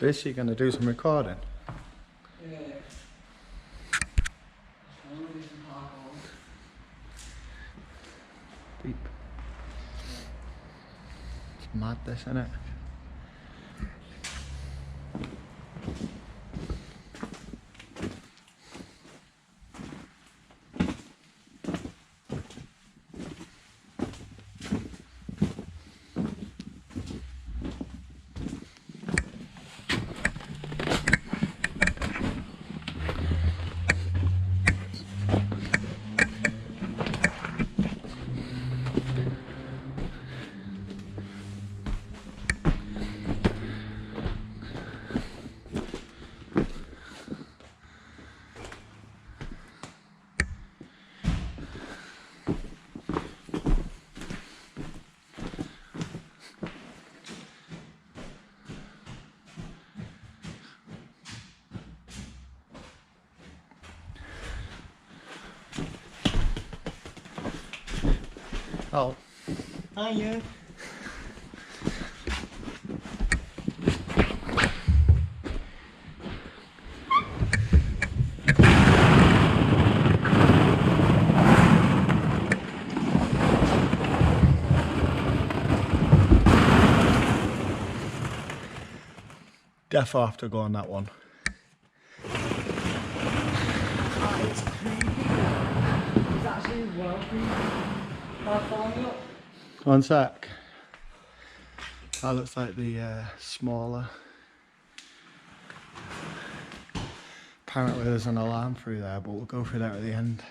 This, you're going to do some recording? Yeah. I'm gonna do some parkour. Beep. It's mad this, isn't it? Oh. Hiya. Defo have to go on that one. Oh, it's creepy. It's actually well creepy. Can I follow me up? One sec. That looks like the smaller. Apparently there's an alarm through there, but we'll go through that at the end.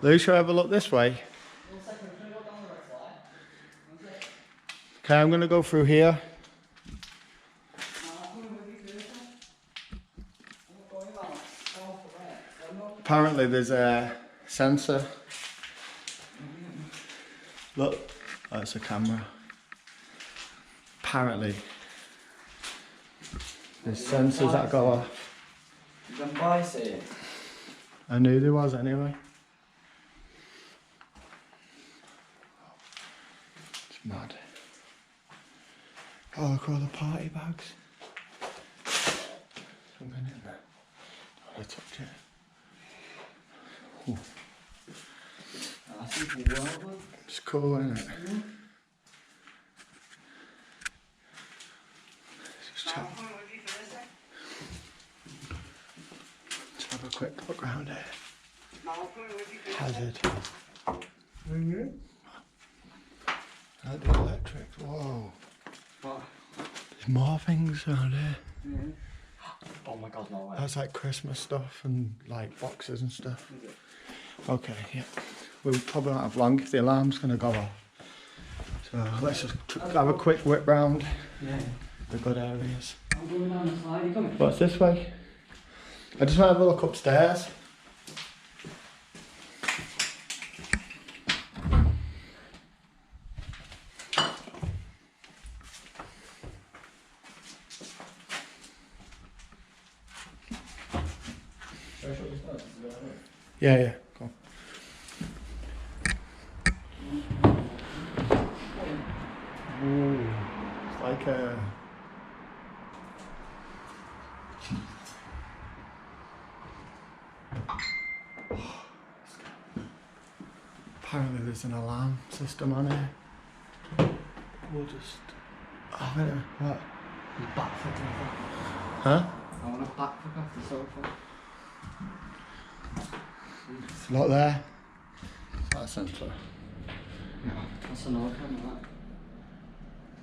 Lou, shall I have a look this way? Okay, I'm going to go through here. Apparently there's a sensor. Look, that's a camera. Apparently there's sensors that go off. You can buy it. I knew there was anyway. It's mad. Oh, look at all the party bags. Something in there. Oh, I touch it. Ooh. It's cool, isn't it? Mm-hmm. Let's have a quick look around here. Hazard. Like the electric. Whoa. What? There's more things around here. Mm-hmm. Oh my god, no way. That's like Christmas stuff and like boxes and stuff. Okay, yeah. We'll probably not have long if the alarm's going to go off. So let's just have a quick whip round the good areas. I'm going down the slide, you coming? What's this way? I just want to have a look upstairs. Yeah, yeah, go on. Ooh, it's like a... Apparently there's an alarm system on here. We'll just... Oh, wait a minute, what? You backflip off that. Huh? I want to backflip off the sofa. It's not there. It's not a sensor. No, that's another kind of that.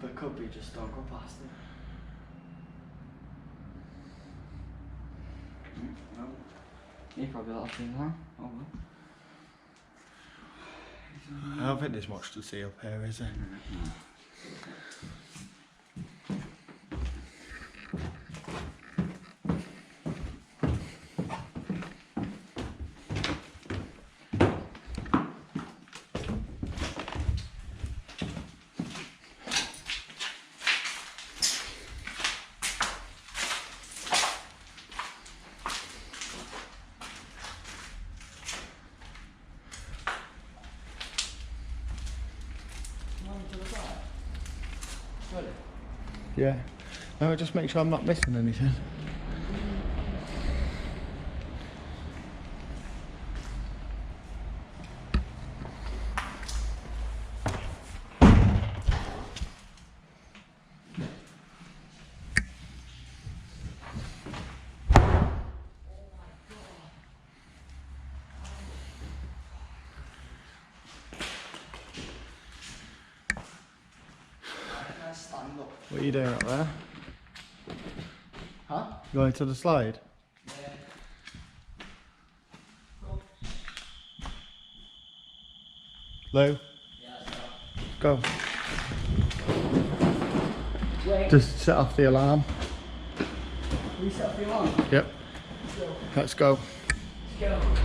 But it could be just don't go past it. No. You probably let us in now. Oh well. I don't think there's much to see up here, is there? Yeah. No, just make sure I'm not missing anything. Stand up. What are you doing up there? Huh? Going to the slide? Yeah. Lou? Yeah, Go. wait. Just set off the alarm. Reset the alarm. Yep. Let's go. Let's go. Let's go.